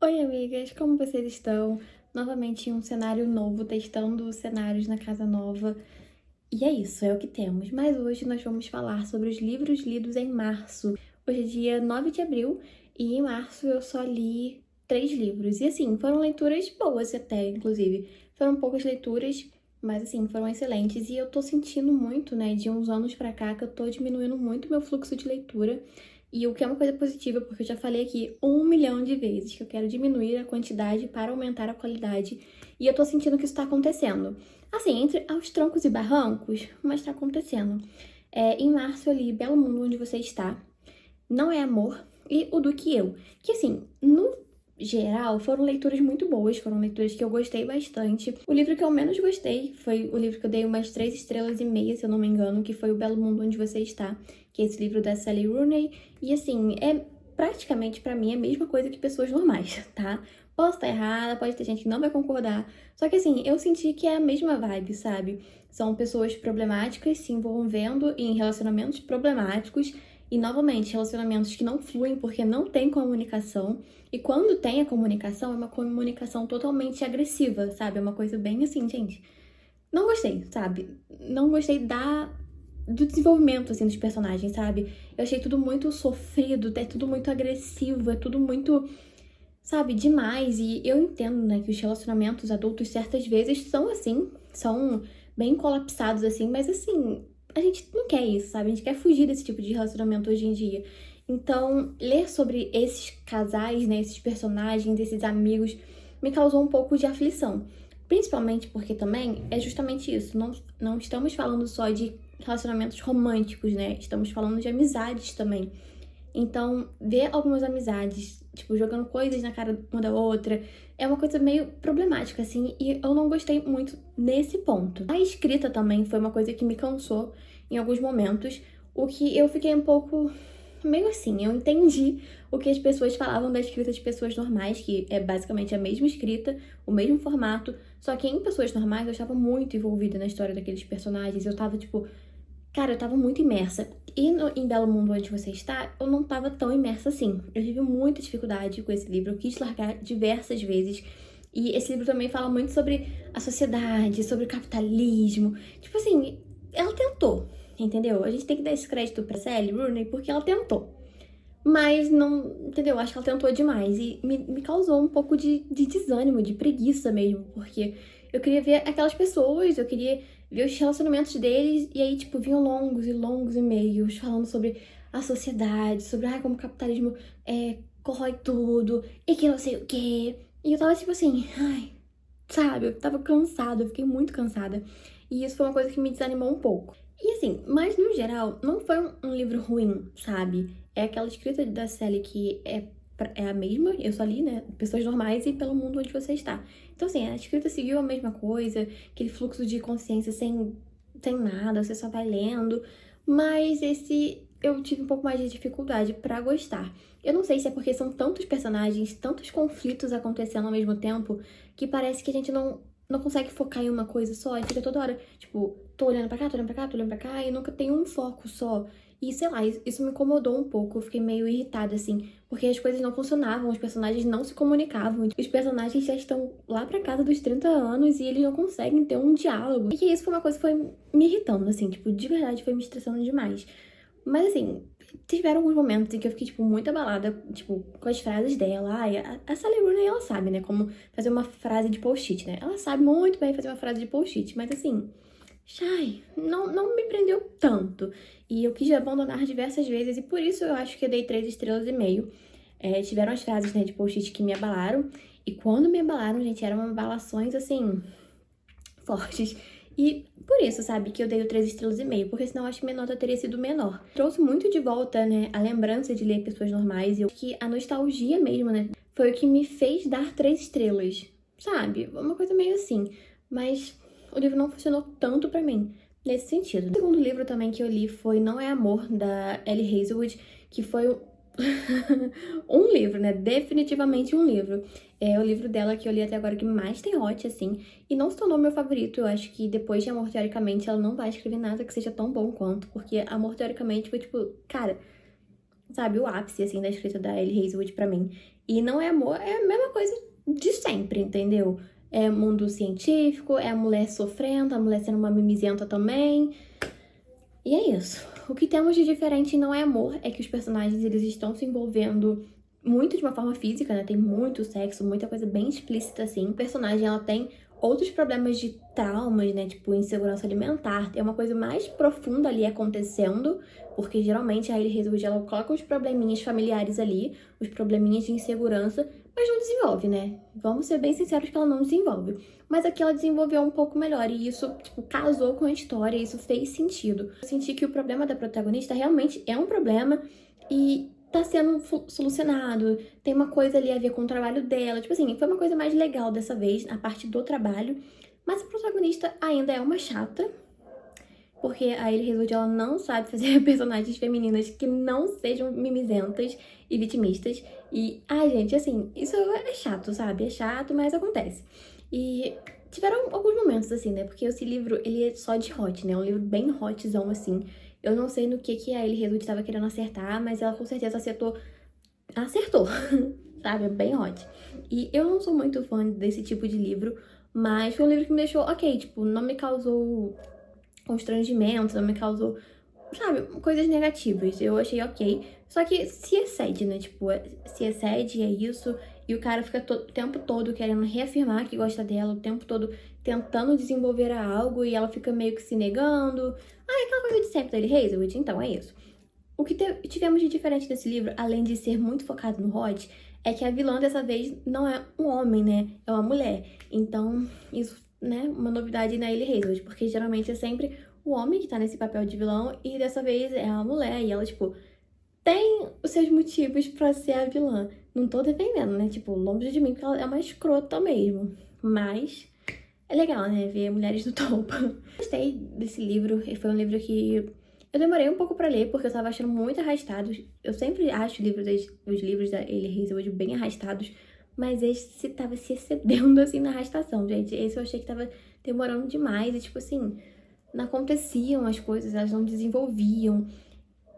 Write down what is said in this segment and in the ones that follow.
Oi, amigas, como vocês estão? Novamente em um cenário novo, testando cenários na casa nova. E é isso, é o que temos. Mas hoje nós vamos falar sobre os livros lidos em março. Hoje é dia 9 de abril e em março eu só li 3 livros. E assim, foram leituras boas até, inclusive. Foram poucas leituras, mas assim, foram excelentes. E eu tô sentindo muito, né, de uns anos pra cá, que eu tô diminuindo muito meu fluxo de leitura. E o que é uma coisa positiva, porque eu já falei aqui 1 milhão de vezes que eu quero diminuir a quantidade para aumentar a qualidade. E eu tô sentindo que isso tá acontecendo. Assim, entre aos trancos e barrancos, mas tá acontecendo. Em março eu li Belo Mundo Onde Você Está, Não é Amor e O Do Que Eu. Que assim, no geral, foram leituras muito boas, foram leituras que eu gostei bastante. O livro que eu menos gostei foi o livro que eu dei umas 3 estrelas e meia, se eu não me engano, que foi O Belo Mundo Onde Você Está, que é esse livro da Sally Rooney. E assim, é praticamente pra mim a mesma coisa que Pessoas Normais, tá? Posso estar errada, pode ter gente que não vai concordar, só que assim, eu senti que é a mesma vibe, sabe? São pessoas problemáticas se envolvendo em relacionamentos problemáticos e, novamente, relacionamentos que não fluem porque não tem comunicação. E quando tem a comunicação, é uma comunicação totalmente agressiva, sabe? É uma coisa bem assim, gente. Não gostei, sabe? Não gostei do desenvolvimento, assim, dos personagens, sabe? Eu achei tudo muito sofrido, é tudo muito agressivo, é tudo muito, sabe, demais. E eu entendo, né, que os relacionamentos adultos certas vezes são assim, são bem colapsados, assim, mas assim, a gente não quer isso, sabe? A gente quer fugir desse tipo de relacionamento hoje em dia. Então, ler sobre esses casais, né, esses personagens, esses amigos, me causou um pouco de aflição. Principalmente porque também é justamente isso, não estamos falando só de relacionamentos românticos, né? Estamos falando de amizades também. Então, ver algumas amizades, tipo, jogando coisas na cara uma da outra, é uma coisa meio problemática, assim, e eu não gostei muito nesse ponto. A escrita também foi uma coisa que me cansou em alguns momentos, o que eu fiquei um pouco meio assim. Eu entendi o que as pessoas falavam da escrita de Pessoas Normais, que é basicamente a mesma escrita, o mesmo formato, só que em Pessoas Normais eu estava muito envolvida na história daqueles personagens, eu tava, tipo, cara, eu tava muito imersa. E em Belo Mundo Onde Você Está, eu não tava tão imersa assim. Eu tive muita dificuldade com esse livro, eu quis largar diversas vezes. E esse livro também fala muito sobre a sociedade, sobre o capitalismo. Tipo assim, ela tentou, entendeu? A gente tem que dar esse crédito pra Sally Rooney porque ela tentou. Mas não, entendeu? Acho que ela tentou demais e me causou um pouco de desânimo, de preguiça mesmo, porque eu queria ver aquelas pessoas, eu queria ver os relacionamentos deles, e aí, tipo, vinham longos e longos e-mails falando sobre a sociedade, sobre como o capitalismo corrói tudo, e que não sei o quê. E eu tava tipo assim, ai, sabe? Eu tava cansada, eu fiquei muito cansada. E isso foi uma coisa que me desanimou um pouco. E assim, mas no geral, não foi um livro ruim, sabe? É aquela escrita da Sally que é a mesma, eu só li, né? Pessoas Normais e Pelo Mundo Onde Você Está. Então, assim, a escrita seguiu a mesma coisa, aquele fluxo de consciência sem nada, você só vai lendo. Mas esse eu tive um pouco mais de dificuldade pra gostar. Eu não sei se é porque são tantos personagens, tantos conflitos acontecendo ao mesmo tempo, que parece que a gente não consegue focar em uma coisa só e fica toda hora, tipo, tô olhando pra cá, tô olhando pra cá, tô olhando pra cá e nunca tem um foco só. E sei lá, isso me incomodou um pouco, eu fiquei meio irritada, assim, porque as coisas não funcionavam, os personagens não se comunicavam, os personagens já estão lá pra casa dos 30 anos e eles não conseguem ter um diálogo. E que isso foi uma coisa que foi me irritando, assim, tipo, de verdade foi me estressando demais. Mas assim, tiveram alguns momentos em que eu fiquei, tipo, muito abalada, tipo, com as frases dela. Ai, a Sally Rooney, ela sabe, né, como fazer uma frase de post-it, né? Ela sabe muito bem fazer uma frase de post-it, mas assim, ai, não me prendeu tanto. E eu quis abandonar diversas vezes, e por isso eu acho que eu dei 3 estrelas e meia. Tiveram as frases, né, de post-it que me abalaram, e quando me abalaram, gente, eram abalações, assim, fortes. E por isso, sabe, que eu dei o 3 estrelas e meia, porque senão eu acho que minha nota teria sido menor. Trouxe muito de volta, né, a lembrança de ler Pessoas Normais, e eu acho que a nostalgia mesmo, né, foi o que me fez dar 3 estrelas, sabe? Uma coisa meio assim. Mas o livro não funcionou tanto pra mim nesse sentido. O segundo livro também que eu li foi Não é Amor, da Ellie Hazelwood, que foi um livro, né? Definitivamente um livro. É o livro dela que eu li até agora que mais tem hot, assim. E não se tornou meu favorito. Eu acho que depois de Amor Teoricamente ela não vai escrever nada que seja tão bom quanto. Porque Amor Teoricamente foi tipo, cara, sabe, o ápice, assim, da escrita da Ellie Hazelwood pra mim. E não é amor, é a mesma coisa de sempre, entendeu? É mundo científico, é a mulher sofrendo, a mulher sendo uma mimizenta também. E é isso. O que temos de diferente não é amor, é que os personagens, eles estão se envolvendo muito de uma forma física, né? Tem muito sexo, muita coisa bem explícita, assim. O personagem, ela tem outros problemas de traumas, né? Tipo, insegurança alimentar. Tem uma coisa mais profunda ali acontecendo, porque geralmente a Ellie Hazelwood, ela coloca os probleminhas familiares ali, os probleminhas de insegurança, mas não desenvolve, né? Vamos ser bem sinceros que ela não desenvolve. Mas aqui ela desenvolveu um pouco melhor e isso, tipo, casou com a história, isso fez sentido. Eu senti que o problema da protagonista realmente é um problema e tá sendo solucionado. Tem uma coisa ali a ver com o trabalho dela. Tipo assim, foi uma coisa mais legal dessa vez, a parte do trabalho. Mas a protagonista ainda é uma chata, porque a Ellie Hazelwood, ela não sabe fazer personagens femininas que não sejam mimizentas e vitimistas. E, ai, gente, assim, isso é chato, sabe? É chato, mas acontece. E tiveram alguns momentos, assim, né? Porque esse livro, ele é só de hot, né? É um livro bem hotzão, assim. Eu não sei no que a Ellie Hazelwood estava querendo acertar, mas ela com certeza acertou, sabe? É bem hot. E eu não sou muito fã desse tipo de livro, mas foi um livro que me deixou ok, tipo, não me causou constrangimento, não me causou, sabe, coisas negativas. Eu achei ok. Só que se excede, né? Tipo, se excede, é isso. E o cara fica o tempo todo querendo reafirmar que gosta dela, o tempo todo tentando desenvolver algo e ela fica meio que se negando. Ah, é aquela coisa de sempre da Ellie Hazelwood. Então, é isso. O que tivemos de diferente desse livro, além de ser muito focado no Hot, é que a vilã dessa vez não é um homem, né? É uma mulher. Então, isso, né, uma novidade na Ellie Hazelwood, porque geralmente é sempre o homem que tá nesse papel de vilão e dessa vez é a mulher e ela, tipo, tem os seus motivos pra ser a vilã. Não tô defendendo, né? Tipo, longe de mim, porque ela é uma escrota mesmo. Mas é legal, né? Ver mulheres no topo. Gostei desse livro. Foi um livro que eu demorei um pouco pra ler, porque eu tava achando muito arrastados. Eu sempre acho os livros da Ellie Hazelwood bem arrastados, mas esse tava se excedendo, assim, na arrastação, gente. Esse eu achei que tava demorando demais e, tipo assim, não aconteciam as coisas, elas não desenvolviam.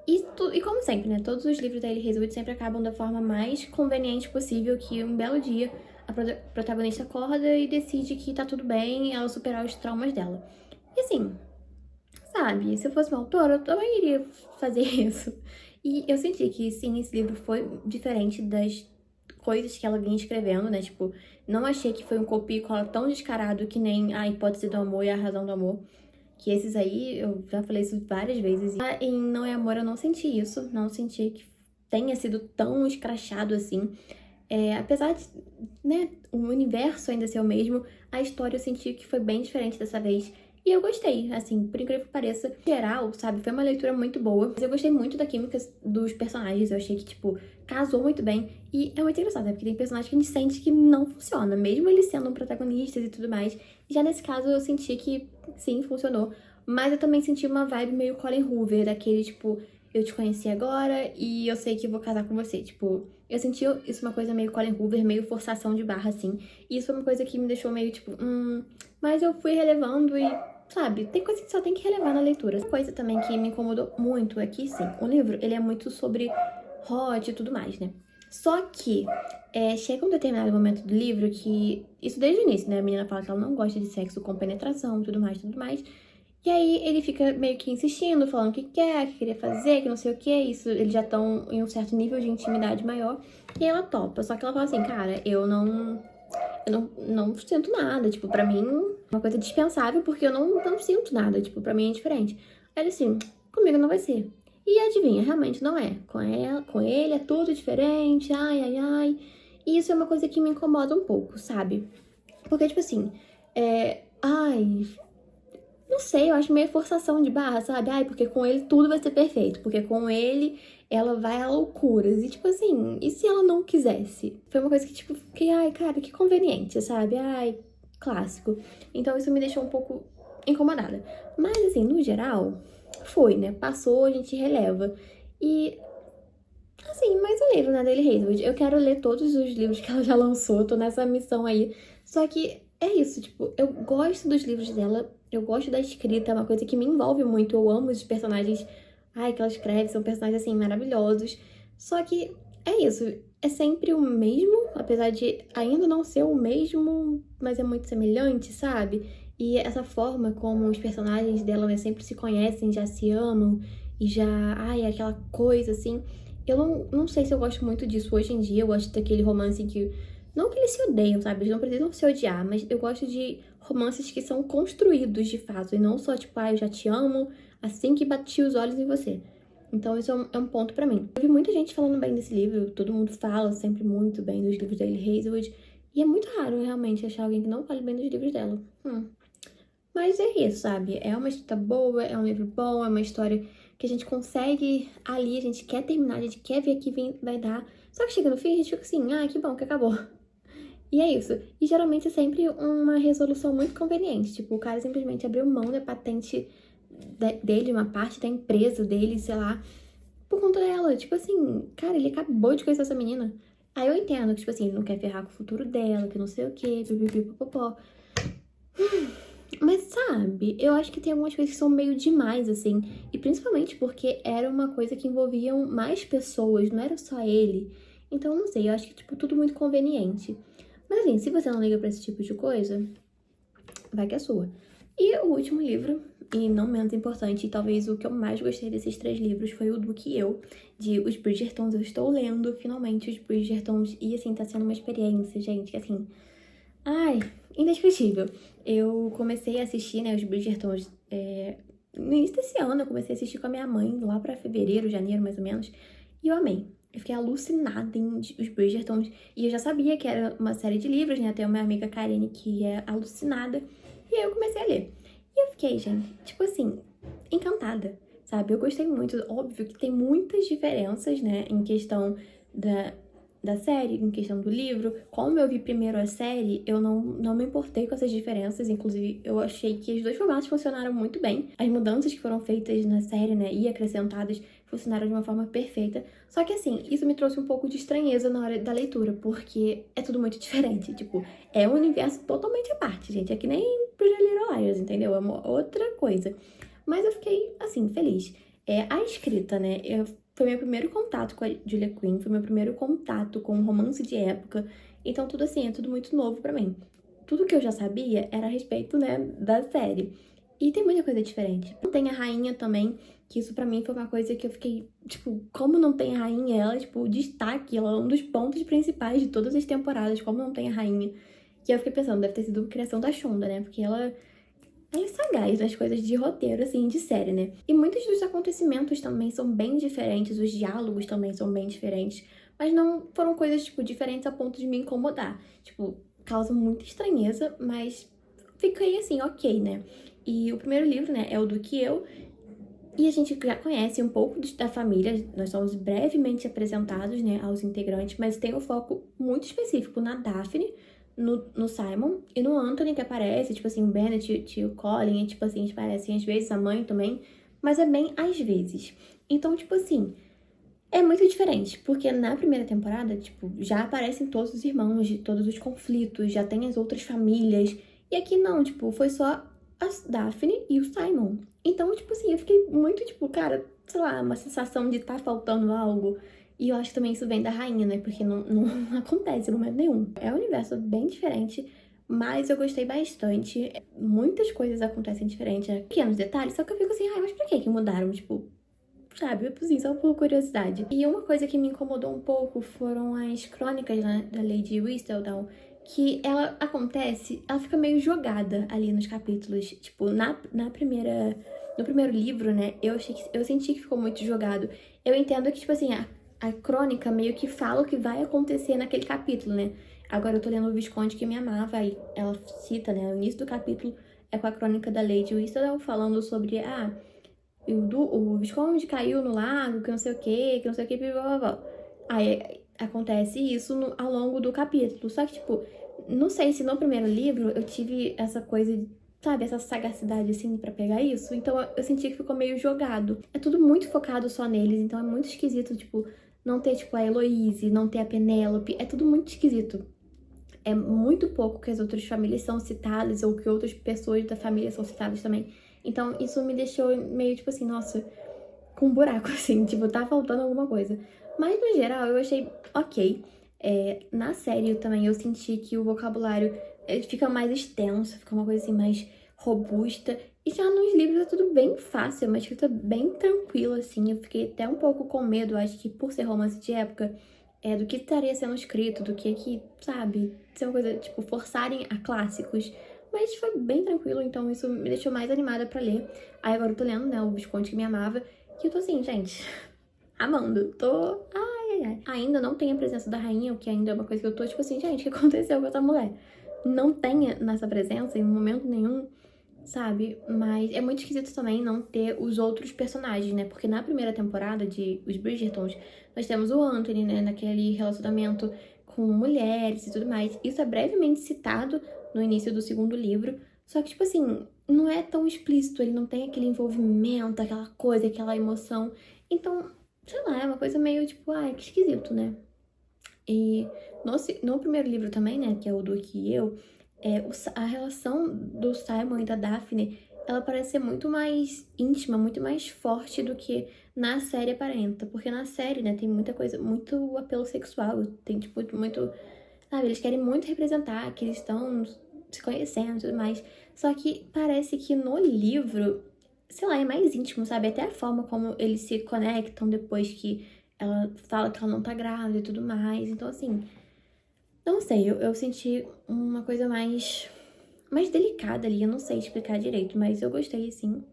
E como sempre, né? Todos os livros da Ellie Hazelwood sempre acabam da forma mais conveniente possível, que um belo dia a protagonista acorda e decide que tá tudo bem ela superar os traumas dela. E assim, sabe, se eu fosse uma autora, eu também iria fazer isso. E eu senti que, sim, esse livro foi diferente das coisas que ela vinha escrevendo, né? Tipo, não achei que foi um copia e cola tão descarado que nem A Hipótese do Amor e A Razão do Amor. Que esses aí, eu já falei isso várias vezes. Em Não é Amor eu não senti isso. Não senti que tenha sido tão escrachado assim. Apesar de, né, o universo ainda ser o mesmo, a história eu senti que foi bem diferente dessa vez. E eu gostei, assim, por incrível que pareça, em geral, sabe, foi uma leitura muito boa. Mas eu gostei muito da química dos personagens, eu achei que, tipo, casou muito bem. E é muito engraçado, né, porque tem personagens que a gente sente que não funciona, mesmo eles sendo protagonistas e tudo mais. E já nesse caso eu senti que, sim, funcionou. Mas eu também senti uma vibe meio Colin Hoover, daquele, tipo, eu te conheci agora e eu sei que eu vou casar com você. Tipo, eu senti isso uma coisa meio Colin Hoover, meio forçação de barra, assim. E isso foi uma coisa que me deixou meio, tipo, Mas eu fui relevando e, sabe, tem coisa que só tem que relevar na leitura. Uma coisa também que me incomodou muito é que, sim, o livro, ele é muito sobre hot e tudo mais, né? Só que chega um determinado momento do livro que... Isso desde o início, né? A menina fala que ela não gosta de sexo com penetração, tudo mais, tudo mais. E aí ele fica meio que insistindo, falando o que quer, que queria fazer, que não sei o que. Isso, eles já estão em um certo nível de intimidade maior. E aí ela topa. Só que ela fala assim, cara, eu não sinto nada. Tipo, pra mim, é uma coisa dispensável, porque eu não sinto nada. Tipo, pra mim é diferente. Aí ele assim, comigo não vai ser. E adivinha, realmente não é. Com ele é tudo diferente, ai, ai, ai. E isso é uma coisa que me incomoda um pouco, sabe? Porque, tipo assim, ai, não sei, eu acho meio forçação de barra, sabe? Ai, porque com ele tudo vai ser perfeito. Porque com ele ela vai a loucuras. E tipo assim, e se ela não quisesse? Foi uma coisa que, tipo, fiquei, ai, cara, que conveniente, sabe? Ai, clássico. Então isso me deixou um pouco incomodada. Mas assim, no geral, foi, né? Passou, a gente releva. E assim, mais um livro, né, da Ellie Hazelwood. Eu quero ler todos os livros que ela já lançou, eu tô nessa missão aí. Só que é isso, tipo, eu gosto dos livros dela, eu gosto da escrita, é uma coisa que me envolve muito. Eu amo os personagens, ai, que ela escreve, são personagens, assim, maravilhosos. Só que é isso, é sempre o mesmo, apesar de ainda não ser o mesmo, mas é muito semelhante, sabe? E essa forma como os personagens dela, né, sempre se conhecem, já se amam e já, ai, aquela coisa assim. Eu não sei se eu gosto muito disso hoje em dia. Eu gosto daquele romance em que, não que eles se odeiam, sabe? Eles não precisam se odiar, mas eu gosto de romances que são construídos de fato e não só tipo, ah, eu já te amo assim que bati os olhos em você. Então isso é um ponto pra mim. Eu vi muita gente falando bem desse livro, todo mundo fala sempre muito bem dos livros da Ellie Hazelwood, e é muito raro realmente achar alguém que não fale bem dos livros dela. Mas é isso, sabe? É uma escrita boa, é um livro bom, é uma história que a gente consegue ali, a gente quer terminar, a gente quer ver que vai dar. Só que chega no fim, a gente fica assim, ah, que bom que acabou. E é isso. E geralmente é sempre uma resolução muito conveniente. Tipo, o cara simplesmente abriu mão da patente dele, uma parte da empresa dele, sei lá, por conta dela. Tipo assim, cara, ele acabou de conhecer essa menina. Aí eu entendo que, tipo assim, ele não quer ferrar com o futuro dela, que não sei o quê, pipipipopopó. Mas sabe, eu acho que tem algumas coisas que são meio demais, assim. E principalmente porque era uma coisa que envolviam mais pessoas, não era só ele. Então, não sei, eu acho que, tipo, tudo muito conveniente. Mas assim, se você não liga pra esse tipo de coisa, vai que é sua. E o último livro, e não menos importante, e talvez o que eu mais gostei desses 3 livros, foi o do que eu, de Os Bridgertons. Eu estou lendo, finalmente, Os Bridgertons, e assim, tá sendo uma experiência, gente, que assim... Ai, indescritível. Eu comecei a assistir, né, Os Bridgertons, no início desse ano. Eu comecei a assistir com a minha mãe, lá pra fevereiro, janeiro, mais ou menos, e eu amei. Eu fiquei alucinada em Os Bridgertons, e eu já sabia que era uma série de livros, né, até uma amiga Karine que é alucinada, e aí eu comecei a ler. E eu fiquei, gente, tipo assim, encantada, sabe? Eu gostei muito. Óbvio que tem muitas diferenças, né, em questão da série, em questão do livro. Como eu vi primeiro a série, eu não me importei com essas diferenças. Inclusive, eu achei que os dois formatos funcionaram muito bem. As mudanças que foram feitas na série, né, e acrescentadas, funcionaram de uma forma perfeita. Só que assim, isso me trouxe um pouco de estranheza na hora da leitura, porque é tudo muito diferente. Tipo, é um universo totalmente à parte, gente. É que nem Pretty Little Liars, entendeu? É uma outra coisa. Mas eu fiquei, assim, feliz. A escrita, né? Foi meu primeiro contato com a Julia Quinn, foi meu primeiro contato com um romance de época. Então, tudo assim, é tudo muito novo pra mim. Tudo que eu já sabia era a respeito, né, da série. E tem muita coisa diferente. Tem a rainha também, que isso pra mim foi uma coisa que eu fiquei, tipo, como não tem a rainha? Ela, tipo, o destaque, ela é um dos pontos principais de todas as temporadas, como não tem a rainha. Que eu fiquei pensando, deve ter sido criação da Shonda, né? Porque ela é sagaz nas coisas de roteiro, assim, de série, né? E muitos dos acontecimentos também são bem diferentes, os diálogos também são bem diferentes, mas não foram coisas, tipo, diferentes a ponto de me incomodar. Tipo, causa muita estranheza, mas fiquei assim, ok, né? E o primeiro livro, né, é o do que eu, e a gente já conhece um pouco da família, nós somos brevemente apresentados, né, aos integrantes, mas tem um foco muito específico na Daphne, no Simon e no Anthony, que aparece, tipo assim, o Bennett e o Colin, e, tipo assim, aparecem às vezes, a mãe também, mas é bem às vezes. Então, tipo assim, é muito diferente, porque na primeira temporada, tipo, já aparecem todos os irmãos, de todos os conflitos, já tem as outras famílias, e aqui não, tipo, foi só a Daphne e o Simon. Então, tipo assim, eu fiquei muito, tipo, cara, sei lá, uma sensação de tá faltando algo. E eu acho que também isso vem da rainha, né? Porque não acontece em momento nenhum. É um universo bem diferente, mas eu gostei bastante. Muitas coisas acontecem diferente, né? Pequenos detalhes, só que eu fico assim, ai, mas por que mudaram? Tipo, sabe? Assim, só por curiosidade. E uma coisa que me incomodou um pouco foram as crônicas, né, da Lady Whistledown, que ela acontece, ela fica meio jogada ali nos capítulos. Tipo, na primeira... No primeiro livro, né, eu senti que ficou muito jogado. Eu entendo que, tipo assim, a crônica meio que fala o que vai acontecer naquele capítulo, né? Agora eu tô lendo o Visconde que me amava, aí ela cita, né, o início do capítulo é com a crônica da Lady Whistledown falando sobre, o Visconde caiu no lago, que não sei o que não sei o que, blá, blá, blá. Aí acontece isso ao longo do capítulo. Só que, tipo, não sei se no primeiro livro eu tive essa coisa, sabe, essa sagacidade, assim, pra pegar isso. Então eu senti que ficou meio jogado. É tudo muito focado só neles, então é muito esquisito, tipo, não ter, tipo, a Heloise, não ter a Penélope. É tudo muito esquisito. É muito pouco que as outras famílias são citadas ou que outras pessoas da família são citadas também. Então, isso me deixou meio, tipo assim, nossa, com um buraco, assim, tipo, tá faltando alguma coisa. Mas, no geral, eu achei ok. Na série também eu senti que o vocabulário fica mais extenso, fica uma coisa assim mais robusta. E já nos livros é tudo bem fácil, é uma escrita bem tranquila, assim. Eu fiquei até um pouco com medo, acho que por ser romance de época, do que estaria sendo escrito, do que, sabe, ser uma coisa, tipo, forçarem a clássicos. Mas foi bem tranquilo, então isso me deixou mais animada pra ler. Aí agora eu tô lendo, né, o Visconde que Me Amava, que eu tô assim, gente, amando. Ainda não tem a presença da rainha, o que ainda é uma coisa que eu tô, tipo assim, gente, o que aconteceu com essa mulher? Não tem nessa presença em momento nenhum, sabe? Mas é muito esquisito também não ter os outros personagens, né? Porque na primeira temporada de Os Bridgertons, nós temos o Anthony, né? Naquele relacionamento com mulheres e tudo mais. Isso é brevemente citado no início do segundo livro. Só que, tipo assim, não é tão explícito. Ele não tem aquele envolvimento, aquela coisa, aquela emoção. Então, sei lá, é uma coisa meio tipo, ai, que esquisito, né? E no primeiro livro também, né? Que é o Duque e Eu, a relação do Simon e da Daphne, ela parece ser muito mais íntima, muito mais forte do que na série aparenta. Porque na série, né, tem muita coisa, muito apelo sexual, tem, tipo, muito, sabe, eles querem muito representar que eles estão se conhecendo e tudo mais. Só que parece que no livro, sei lá, é mais íntimo, sabe? Até a forma como eles se conectam depois que ela fala que ela não tá grávida e tudo mais. Então, assim, não sei, eu senti uma coisa mais delicada ali, eu não sei explicar direito, mas eu gostei, assim.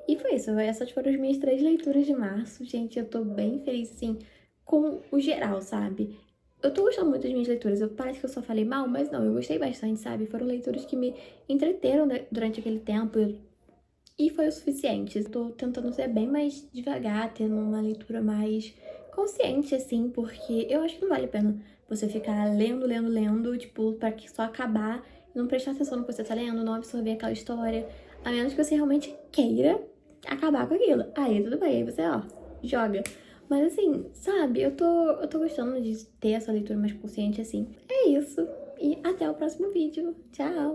E foi isso, essas foram as minhas 3 leituras de março. Gente, eu tô bem feliz, assim, com o geral, sabe? Eu tô gostando muito das minhas leituras, parece que eu só falei mal, mas não, eu gostei bastante, sabe? Foram leituras que me entreteram durante aquele tempo e foi o suficiente. Eu tô tentando ser bem mais devagar, tendo uma leitura mais consciente, assim, porque eu acho que não vale a pena você ficar lendo, tipo, pra que só acabar e não prestar atenção no que você tá lendo, não absorver aquela história, a menos que você realmente queira acabar com aquilo. Aí tudo bem, aí você, ó, joga. Mas assim, sabe, eu tô gostando de ter essa leitura mais consciente, assim. É isso. E até o próximo vídeo. Tchau!